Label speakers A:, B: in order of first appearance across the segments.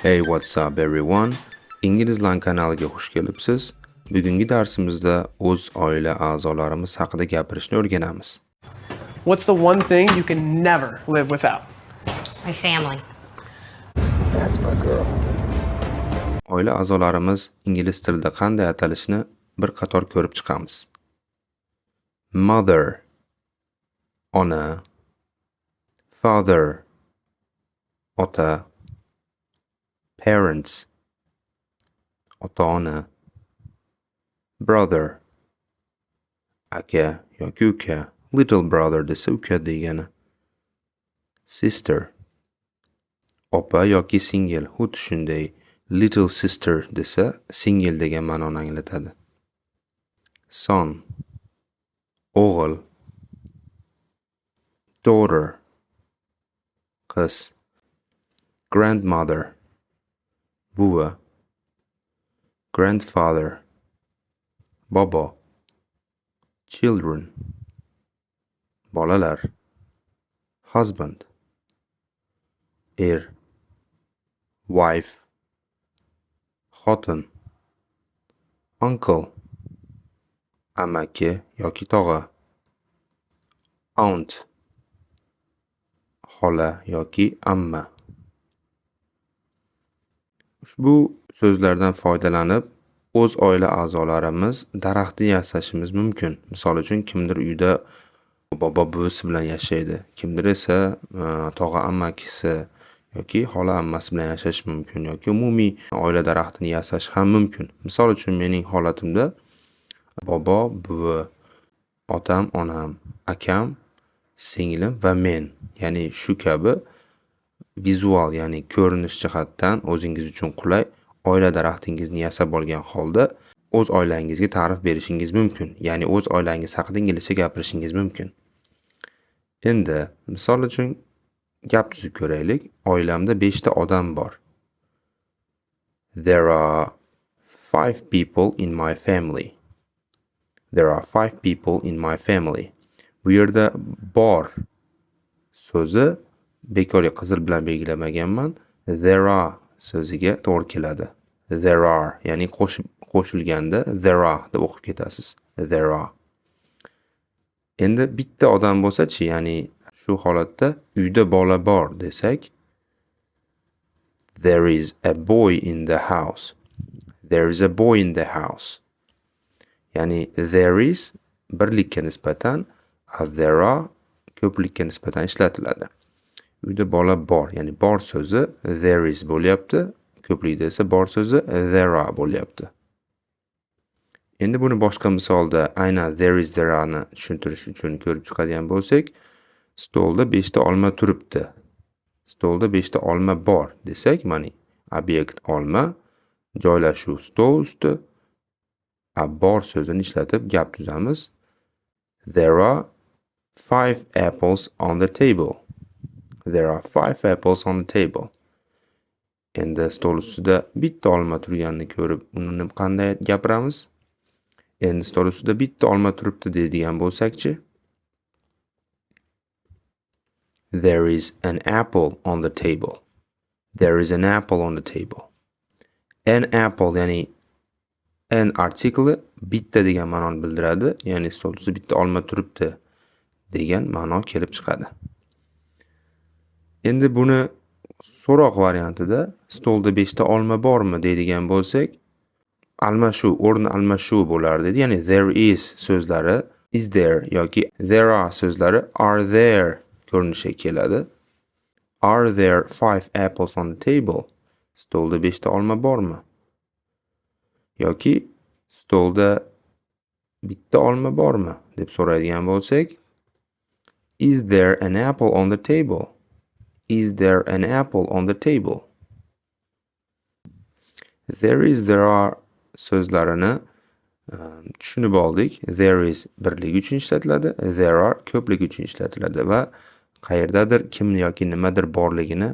A: Hey, what's up everyone? İngilizlan kanaliga xush kelibsiz. Bugungi darsimizda o'z oila a'zolarimiz haqida gapirishni o'rganamiz.
B: What's the one thing you can never live without?
C: My family.
D: That's my girl.
A: Oila a'zolarimiz ingliz tilida qanday atalishini bir qator ko'rib chiqamiz. Mother, ona. Father, ota. Parents, ota-ona. Brother, aka yoki uka. Little brother desa uka degani. Sister, opa yoki singil. Xuddi shunday. Little sister desa singil degan ma'noni anglatadi. Son, o'g'il. Daughter, qiz. Grandmother, buva. Grandfather, bobo. Children, bolalar. Husband, er. Wife, xotin. Uncle, amaki yoki tog'a. Aunt, xola yoki amma. Ushbu so'zlardan foydalanib, o'z oila a'zolarimiz daraxtni yasashimiz mumkin. Misol uchun, kimdir uyda bobo buvisi bilan yashaydi. Kimdir esa tog'a amakisi yoki xola ammasi bilan yashash mumkin yoki umumiy oila daraxtini yasash ham mumkin. Misol uchun, mening holatimda bobo, buvi, otam, onam, akam, singlim va men. Ya'ni shu kabi vizual, ya'ni ko'rinish jihatdan o'zingiz uchun qulay oila daraxtingizni yasab olgan holda o'z oilangizga ta'rif berishingiz mumkin. Ya'ni o'z oilangiz haqida inglizcha gapirishingiz mumkin. Endi misol uchun gap tuzib ko'raylik. Oilamda 5 ta odam bor. There are 5 people in my family. There are 5 people in my family. Bu yerda bor so'zi bekorga qizil bilan belgilamaganman. There are so'ziga to'g'ri keladi. There are, ya'ni qo'shilganda there are deb o'qib ketasiz. There are. Endi bitta odam bo'lsa-chi, ya'ni shu holatda uyda bola bor desak, there is a boy in the house. There is a boy in the house. Ya'ni there is birlikka nisbatan, there are ko'plikka nisbatan ishlatiladi. Uyda bola bor, ya'ni bor so'zi there is bo'lyapti, ko'plikda esa bor so'zi there are bo'lyapti. Endi buni boshqa misolda aynan there is there are ni tushuntirish uchun ko'rib chiqadigan bo'lsak, stolda 5 ta olma turibdi. Stolda 5 ta olma bor desak, mani obyekt olma, joylashuv stol usti, bor so'zini ishlatib gap tuzamiz. There are 5 apples on the table. There are 5 apples on the table. Endi stol ustida bitta olma turganini ko'rib, uni qanday gapiramiz? Endi stol ustida bitta olma turibdi deydigan bo'lsak-chi? There is an apple on the table. There is an apple on the table. An apple, ya'ni an artikli bitta degan ma'noni bildiradi. Ya'ni stol ustida bitta olma turibdi degan ma'no kelib chiqadi. Endi buni so'roq variantida stolda 5 ta olma bormi deydigan bo'lsak, almashuv, o'rni almashuv bo'lardi. Ya'ni there is so'zlari is there yoki there are so'zlari are there ko'rinishiga keladi. Are there 5 apples on the table? Stolda 5 ta olma bormi? Yoki stolda bitta olma bormi deb so'raydigan bo'lsak, is there an apple on the table? Is there an apple on the table? There is, there are so'zlarini tushunib oldik. There is birlik uchun ishlatiladi, there are ko'plik uchun ishlatiladi va qayerdadir kim yoki nimadir borligini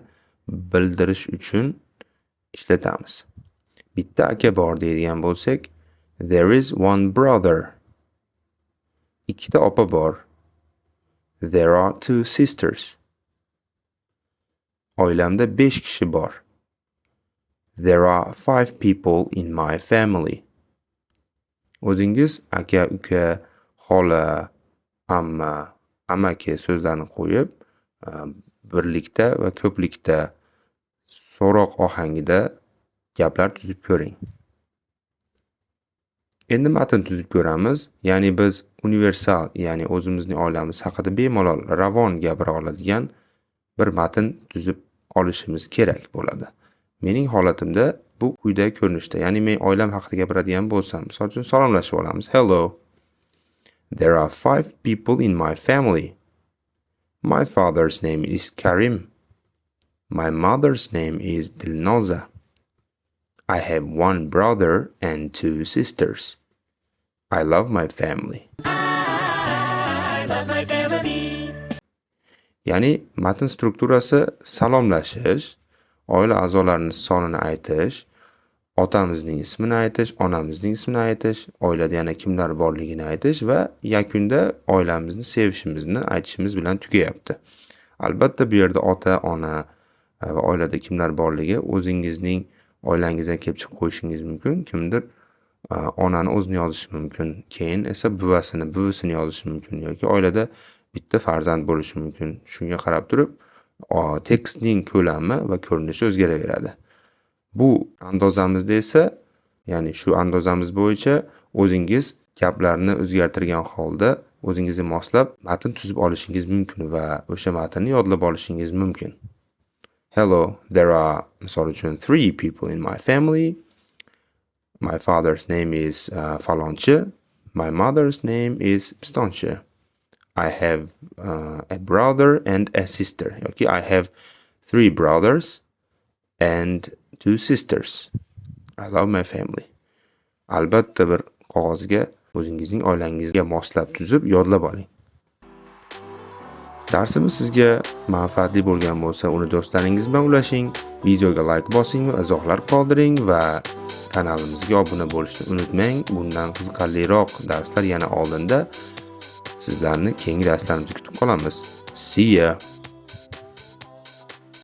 A: bildirish uchun ishlatamiz. Bitta aka bor deydigan bo'lsak, there is one brother. Ikkita opa bor. There are 2 sisters. Oilamda 5 kishi bor. There are 5 people in my family. O'zingiz aka, uka, xola, amma, amaki so'zlarini qo'yib, birlikda va ko'plikda so'roq ohangida gaplar tuzib ko'ring. Endi matn tuzib ko'ramiz. Ya'ni biz universal, ya'ni o'zimizning oilamiz haqida bemalol ravon gapira oladigan bir matn tuzib olishimiz kerak bo'ladi. Mening holatimda bu quyidagi ko'rinishda, ya'ni men oilam haqida gapiradigan bo'lsam, misol uchun salomlashib olamiz. Hello. There are 5 people in my family. My father's name is Karim. My mother's name is Dilnoza. I have 1 brother and 2 sisters. I love my family. Ya'ni matn strukturasi salomlashish, oila a'zolarining sonini aytish, otamizning ismini aytish, onamizning ismini aytish, oilada yana kimlar borligini aytish va yakunda oilamizni sevishimizni aytishimiz bilan tugayapti. Albatta bu yerda ota, ona va oilada kimlar borligi o'zingizning oilangizdan kelib chiqib qo'yishingiz mumkin. Kimdir onani o'zini yozishi mumkin, keyin esa buvisini yozishi mumkin yoki oilada bitta farzand bo'lishi mumkin. Shunga qarab turib tekstning ko'lami va ko'rinishi o'zgaraveradi. Bu andozamizda esa, ya'ni shu andozamiz bo'yicha o'zingiz gaplarni o'zgartirgan holda o'zingizga moslab matn tuzib olishingiz mumkin va o'sha matnni yodlab olishingiz mumkin. Hello, there are, misol uchun, 3 people in my family. My father's name is Falonchi. My mother's name is Pistonchi. I have a brother and a sister. Okay, I have 3 brothers and 2 sisters. I love my family. Albatta bir qog'ozga o'zingizning oilangizga moslab tuzib yodlab oling. Darsimiz sizga manfaatli bo'lgan bo'lsa, uni do'stlaringiz bilan ulashing, videoga like bosing va izohlar qoldiring va kanalimizga obuna bo'lishni unutmang. Bundan qiziqarliroq darslar yana oldinda. Sizlarni keyingi darslarimizda kutib qolamiz. See ya.